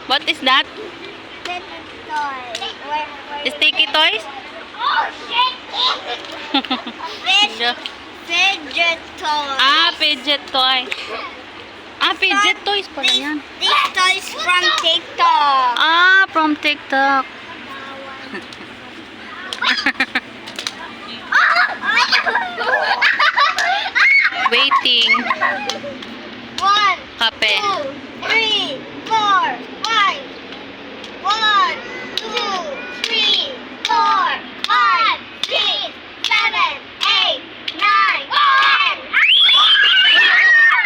What is that? Sticky toys? Oh, shit! Yeah. Fidget toys. Ah, fidget toy. Ah, fidget toys pala yan. These toys from TikTok. Ah, from TikTok. Waiting. 1, Kape. 2, 3, 4, 5. 1, 2, 3, 4, 5, 6, 7, 8, 9,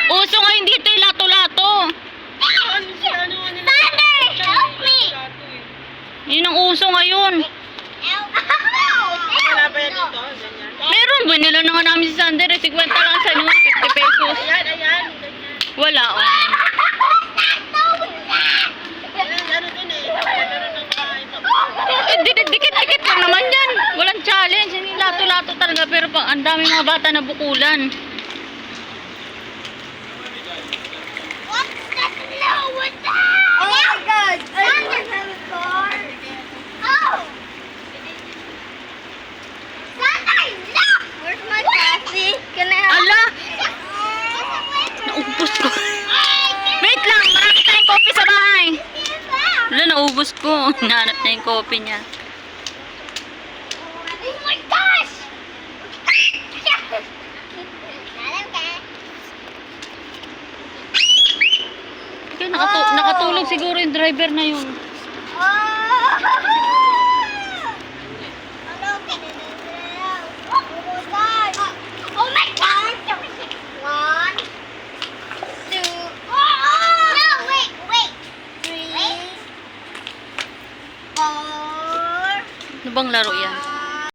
10. Uso ngayon dito yung lato-lato. Thunder, help me! Yun ang uso ngayon. Wala ba yan dito? Meron, binila na nga namin si Sander. 50 lang sa inyo, 50 pesos. Ayan. Wala, oh. Eh, dikit-dikit lang naman yan. Walang challenge. Hindi lato-lato talaga. Pero pang ang dami mga bata na bukulan. Oh my God! Thunder have a car. Oh! Thunder, look! Where's my coffee? Can I have? Ala! Naubos ko. Wait lang, marami tayong coffee sa bahay. Wala, naubos ko. Nahanap na yung coffee niya. Oh my gosh! Kaya nakatulog siguro yung driver na yun. Oh my God! 1, 2, no, wait. 3, 4, Ano bang laro yan?